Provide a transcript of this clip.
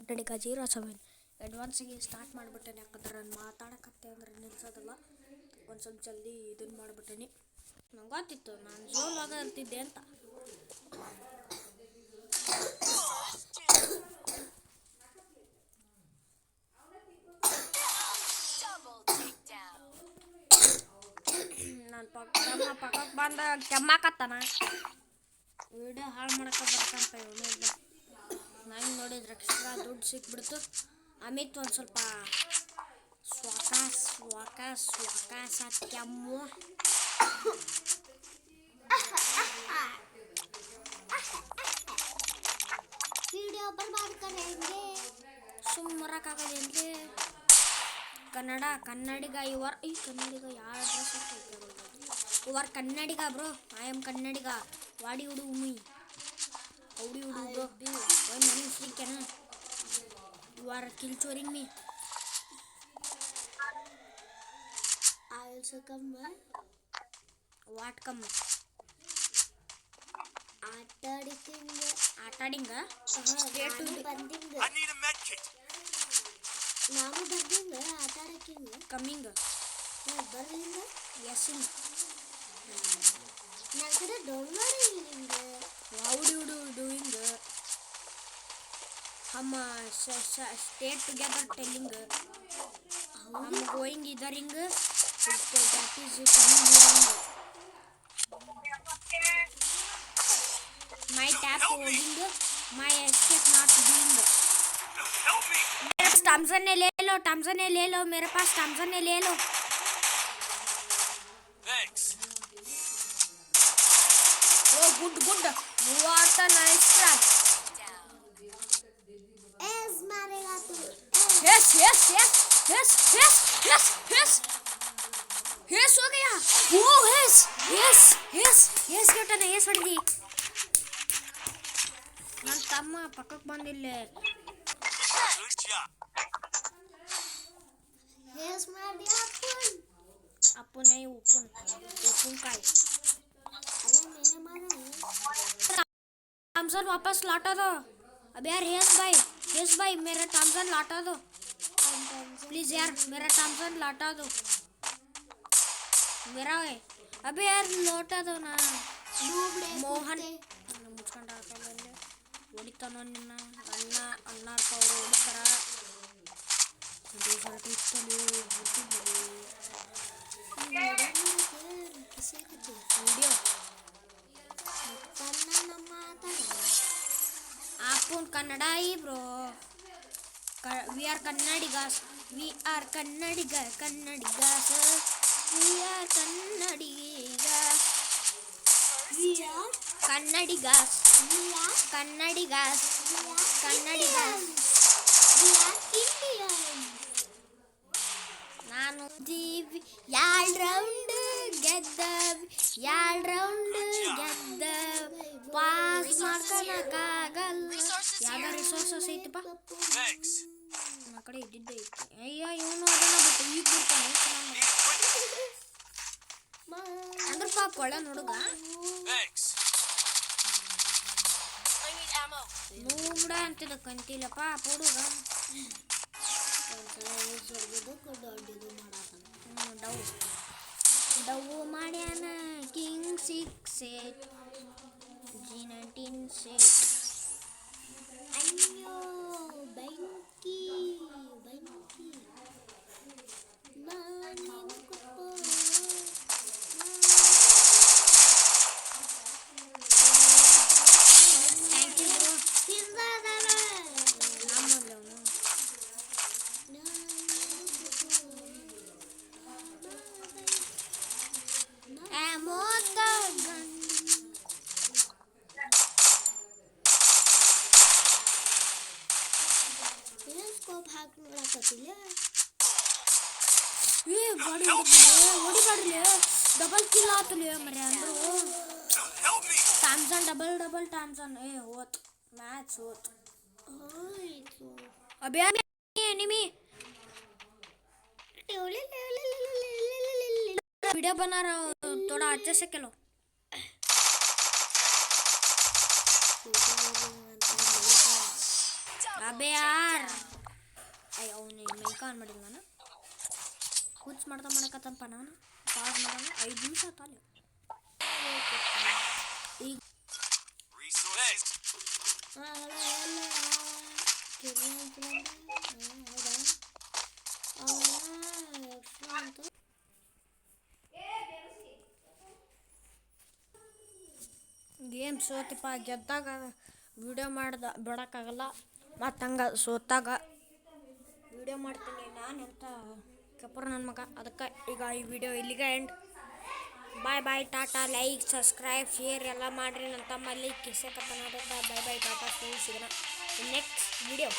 ಕನ್ನಡಿಗ 07 ಅಡ್ವಾನ್ಸಿಗೆ start ಮಾಡಿಬಿಟ್ಟೇನೆ. ಯಾಕಂದ್ರೆ ನಾನು ಮಾತಾಡಕತ್ತೆ ಅಂದ್ರೆ ನಿಲ್ಸೋದಲ್ಲ. ಒಂದು ಸ್ವಲ್ಪ ಜಲ್ದಿ ಇದನ್ನು ಮಾಡಿಬಿಟ್ಟೇನೆ. ನಂಗೆ ಗೊತ್ತಿತ್ತು ನಾನು ಜೋಲಾಗ ಇರ್ತಿದ್ದೆ ಅಂತ. ನಾನು ಪಕ್ಕಕ್ಕೆ ಬಂದ ಕೆಮ್ಮಾಕತ್ತಾನ. ವಿಡಿಯೋ ಹಾಳು ಮಾಡಕ್ಕೆ ಬರ್ಕಂತ ಇವನು. ನಂಗೆ ನೋಡಿದ್ರೆ ಎಕ್ಸ್ಟ್ರಾ ದುಡ್ಡು ಸಿಕ್ಬಿಡ್ತು. ಅಮಿತ್ ಒಂದು ಸ್ವಲ್ಪ ಸ್ವಾಕಾಸ ಕೆಮ್ಮು. ವಿಡಿಯೋ ಬರ್ಬಾರ್ದು ಸುಮ್ಮರಕ್ಕಾಗದೇನ್ರಿ. ಕನ್ನಡಿಗ ಈ ಕನ್ನಡಿಗ ಯಾವ ಅಡ್ರೆಸ್ ಇವರ್ ಕನ್ನಡಿಗ ಬ್ರೋ. I am Kannadiga. ವಾಡಿ ಹುಡು ಮೀ ಹೌಡಿ ಹುಡು bro. Why money freaking you are kill me. I also come. What come? ಆಟಾಡಿಂಗ ಬಂದಿಂಗ ನಾನು ಬಂದಿಂಗ ಆಟಾಡಕ್ಕಿಂಗ ಕಮ್ಮಿಂಗ್ ಬರ್ಲಿಂಗ ಎಸ್ಸಿಂಗ್ ನನ್ನ ಕಡೆ ಡೌನ್ಲೋಡ್ ನಿಂಗೆ ಹೌಡಿ ಹುಡು ಡೂಯಿಂಗ್ ಹಮ್ ಸ್ಟೇ ಟುಗೆದರ್ ಟೆಲ್ಲಿಂಗ್ ಹಮ್ ಗೋಯಿಂಗ್ ಇದರಿಂಗ್ that is coming along. My tap holding, my escape not doing. मेरे पास थॉमसन ने ले लो मेरे पास थॉमसन ने ले लो. Thanks. Oh good what a nice try. S मारेगा तू. Yes हो गया. Oh yes ಗೆಟನ yes ಹೊಡೆದಿ. ನನ್ನ ತಮ್ಮ ಪಕ್ಕಕ್ಕೆ ಬಂದಿಲ್ಲ. Good job. एस मार दिया ಅಪ್ಪು ನೈ ಉಪ್ಪುನಕಾಯಿ. अरे मैंने मारा. थॉमसन वापस लौटा दो. अब यार हेस भाई मेरा थॉमसन लौटा दो प्लीज यार. मेरा थॉमसन लौटा दो मेरा है. अबे यार लौटा दो ना. ಮೋಹನ್ ಮುಚ್ಕೊಂಡು ಹಾಕಲ್ಲ ಹೊಡಿತಾನೋ ನಿನ್ನ ಅಣ್ಣಾರ್ಪ ಅವರು ಹೊಡಿತಾರ. Video open Kannada bro. We are Kannadigas. We are Kannadigas. ನಾನು ಎರಡು ರೌಂಡ್ ಗೆದ್ದ ಪಾಸ್ ಮಾಡ್ಕೊಳಕ್ಕಾಗಲ್ಲ. ಯಾವ್ದೋ ರಿಸೋರ್ಸಸ್ ಐತಪ್ಪ Thanks. ಆ ಕಡೆ ಇದ್ದಿದ್ದೆ ಐತಿ. ಅಯ್ಯ ಇವನು ಅದನ್ನ ಬಿಟ್ಟು ಈಗ ಬಿಡ್ತಾನೆ. ಅಂದ್ರೆ ಪಾಪ ಒಳ್ಳೆ ಹುಡುಗ. Thanks. ನೋಡ ಅಂತಿದ ಕಂತಿಲ್ಲಪ್ಪ ಹುಡುಗ. ಡವ್ ಮಾಡ್ಯಾನ ಕಿಂಗ್ 6 G19 ಸೆಟ್. ಅಯ್ಯೋ ಬೆಂಕಿ ನಾನು ಥ್ಯಾಂಕ್ ಯು ಬ್ರೋ. ನಮ್ಮಲ್ಲಿ ಅವನು ಹೊಡಿಬಾಡ್ಲಿ. ಡಬಲ್ ಕಿಲ್ ಆತಲಿ ಮರಿ ಅಂದ್ರು. Help me. Thomson double Thomson ಹೋತ್ ಮ್ಯಾಚ್ ಹೋತ್. अबे एनिमी वीडियो बना रहा हूँ थोड़ा अच्छे से खेलो. ಅಬೇ ಯಾರ್ ಅಯ್ಯ ಅವನು ಮೈಕ್ ಆನ್ ಮಾಡಿಲ್ಲ ನಾನು ಹುಚ್ಚು ಮಾಡಕತ್ತಪ್ಪ ನಾನು ಪಾಸ್ ಮಾಡೋಣ 5 ನಿಮಿಷ ತಾಲೆ ಈಗ Resources. ಗೇಮ್ ಸೋತಿಪ್ಪ ಗೆದ್ದಾಗ ವಿಡಿಯೋ ಬಿಡೋಕ್ಕಾಗಲ್ಲ ಮತ್ತು ಹಂಗೆ ಸೋತಾಗ ವಿಡಿಯೋ ಮಾಡ್ತೀನಿ ನಾನು ಅಂತ ಕಪೂರ್ ನನ್ನ ಮಗ ಅದಕ್ಕೆ ಈಗ ಈ ವಿಡಿಯೋ ಇಲ್ಲಿಗೆ ಎಂಡ್ ಬಾಯ್ ಬಾಯ್ ಟಾಟಾ ಲೈಕ್ ಸಬ್ಸ್ಕ್ರೈಬ್ ಶೇರ್ ಎಲ್ಲ ಮಾಡಿರಿ ನನ್ನ ತಮ್ಮಲ್ಲಿ ಕಿಸೆ ಕಪ್ಪನಾದ ಬಾಯ್ ಬಾಯ್ ಟಾಟಾ ಸಿಗೋಣ ನೆಕ್ಸ್ಟ್ ವಿಡಿಯೋ